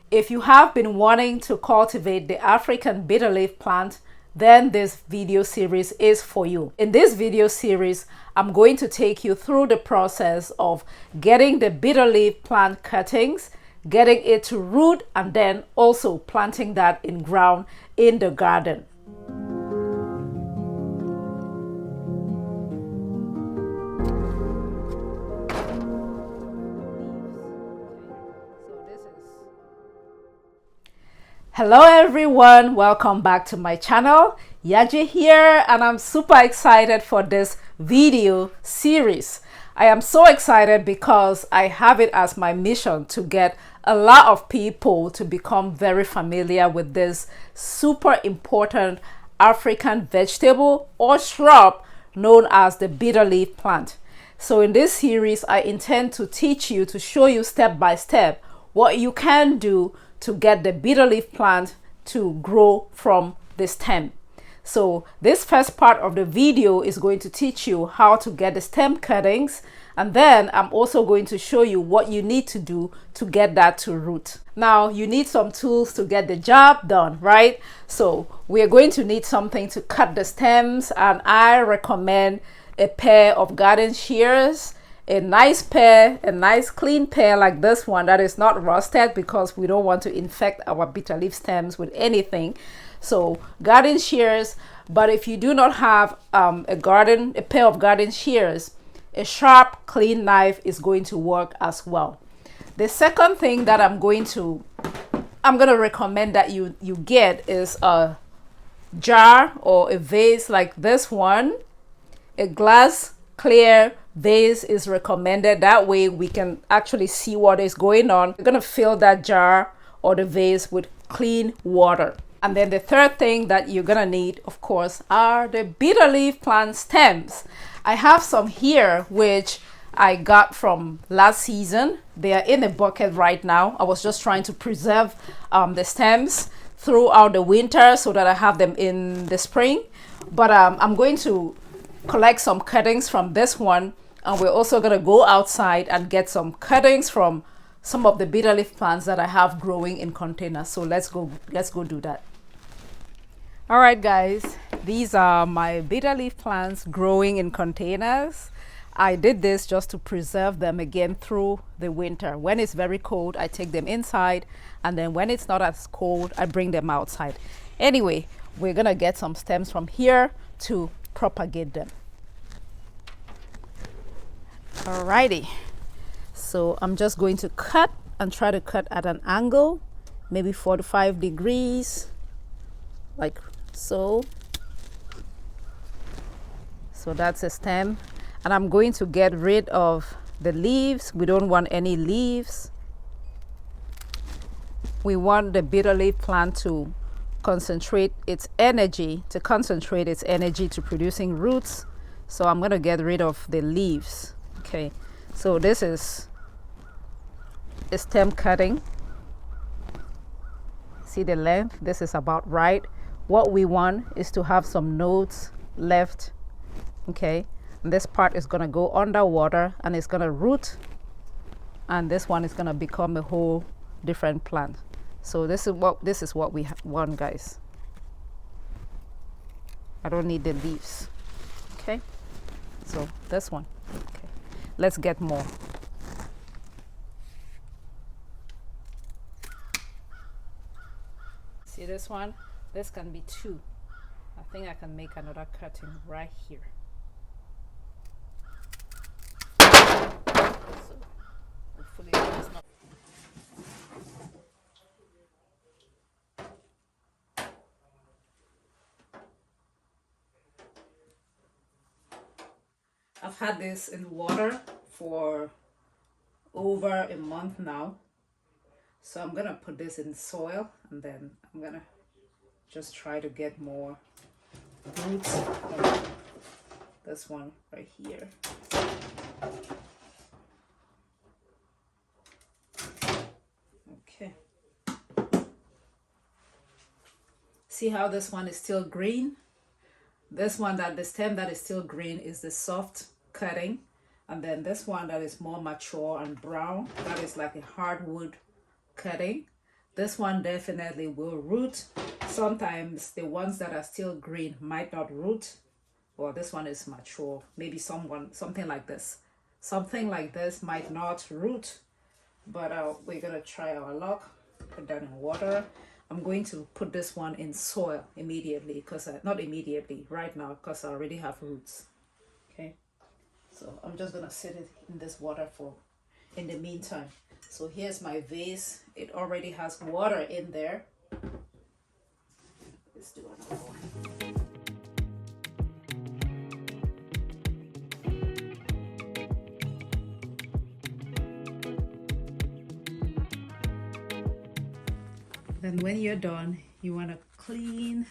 If you have been wanting to cultivate the African bitterleaf plant, then this video series is for you. In this video series, I'm going to take you through the process of getting the bitterleaf plant cuttings, getting it to root, and then also planting that in ground in the garden. Hello everyone, welcome back to my channel. Yaje here, and I'm super excited for this video series. I am so excited because I have it as my mission to get a lot of people to become very familiar with this super important African vegetable or shrub known as the bitterleaf plant. So in this series, I intend to teach you, to show you step by step what you can do to get the bitterleaf plant to grow from the stem. So this first part of the video is going to teach you how to get the stem cuttings, and then I'm also going to show you what you need to do to get that to root. Now you need some tools to get the job done, right? So we're going to need something to cut the stems, and I recommend a pair of garden shears, a nice pair, a nice clean pair like this one that is not rusted, because we don't want to infect our bitterleaf stems with anything. So garden shears. But if you do not have a pair of garden shears, a sharp clean knife is going to work as well. The second thing that I'm going to recommend that you get is a jar or a vase like this one. A glass clear vase is recommended. That way we can actually see what is going on. We're going to fill that jar or the vase with clean water. And then the third thing that you're going to need, of course, are the bitterleaf plant stems. I have some here which I got from last season. They are in a bucket right now. I was just trying to preserve the stems throughout the winter so that I have them in the spring. But I'm going to collect some cuttings from this one, and we're also going to go outside and get some cuttings from some of the bitterleaf plants that I have growing in containers. So let's go do that. All right guys, these are my bitterleaf plants growing in containers. I did this just to preserve them again through the winter. When it's very cold, I take them inside, and then when it's not as cold, I bring them outside. Anyway, we're gonna get some stems from here to propagate them. Alrighty, so I'm just going to cut and try to cut at an angle, maybe 45 degrees, like so. So that's a stem, and I'm going to get rid of the leaves. We don't want any leaves. We want the bitterleaf plant to concentrate its energy to producing roots. So I'm going to get rid of the leaves. Okay, so this is a stem cutting. See the length? This is about right. What we want is to have some nodes left. Okay, and this part is going to go underwater and it's going to root, and this one is going to become a whole different plant. So this is what we want, guys. I don't need the leaves. Okay, so this one. Okay, let's get more. See this one? This can be two. I think I can make another cutting right here. So hopefully it's not. I've had this in water for over a month now. So I'm gonna put this in soil, and then I'm gonna just try to get more roots from this one right here. Okay. See how this one is still green? This one, that the stem that is still green is the soft cutting, and then this one that is more mature and brown, that is like a hardwood cutting. this one definitely will root. Sometimes the ones that are still green might not root. Well, this one is mature. Maybe something like this. Something like this might not root, but we're gonna try our luck. Put that in water. I'm going to put this one in soil immediately, because not immediately, right now, because I already have roots. Okay, so I'm just gonna set it in this water for in the meantime. So here's my vase. It already has water in there. Let's do another one. Then when you're done, you want to clean,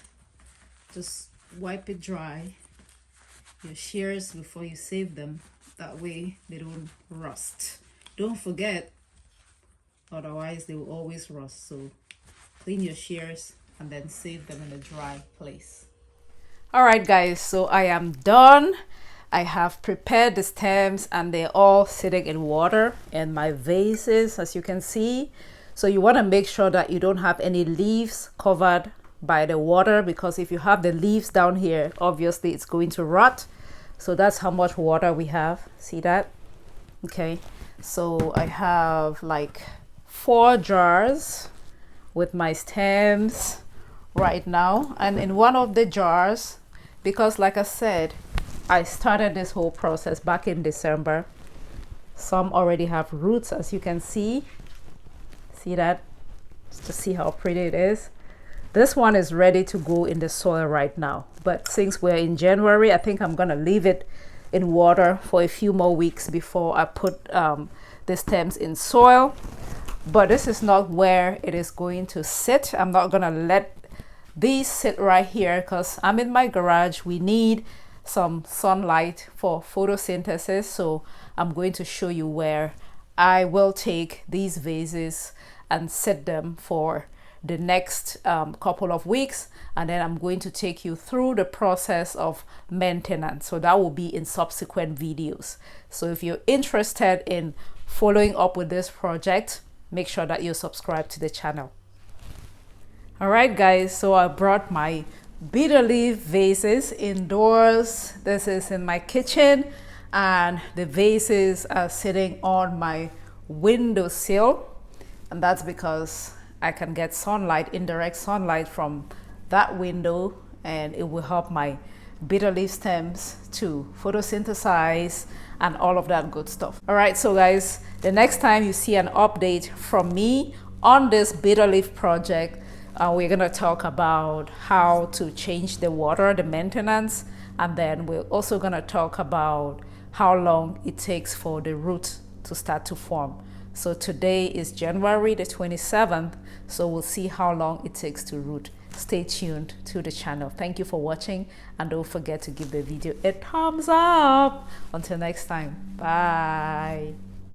just wipe it dry, your shears before you save them. That way they don't rust. Don't forget, otherwise they will always rust. So clean your shears and then save them in a dry place. All right, guys, so I am done. I have prepared the stems and they're all sitting in water in my vases, as you can see. So you want to make sure that you don't have any leaves covered by the water, because if you have the leaves down here, obviously it's going to rot. So that's how much water we have. See that? Okay, so I have like 4 jars with my stems right now, and in one of the jars, because like I said, I started this whole process back in December. Some already have roots, as you can see. See that? Just to see how pretty it is. This one is ready to go in the soil right now, but since we're in January, I think I'm gonna leave it in water for a few more weeks before I put the stems in soil. But this is not where it is going to sit. I'm not gonna let these sit right here because I'm in my garage. We need some sunlight for photosynthesis, so I'm going to show you where I will take these vases and set them for the next couple of weeks, and then I'm going to take you through the process of maintenance. So that will be in subsequent videos. So if you're interested in following up with this project, make sure that you subscribe to the channel. All right, guys, so I brought my Bitterleaf vases indoors. This is in my kitchen, and the vases are sitting on my windowsill, and that's because I can get sunlight, indirect sunlight from that window, and it will help my Bitterleaf stems to photosynthesize and all of that good stuff. All right, so guys, the next time you see an update from me on this Bitterleaf project, we're gonna talk about how to change the water, the maintenance, and then we're also gonna talk about how long it takes for the root to start to form. So today is January the 27th, so we'll see how long it takes to root. Stay tuned to the channel. Thank you for watching, and don't forget to give the video a thumbs up. Until next time, bye.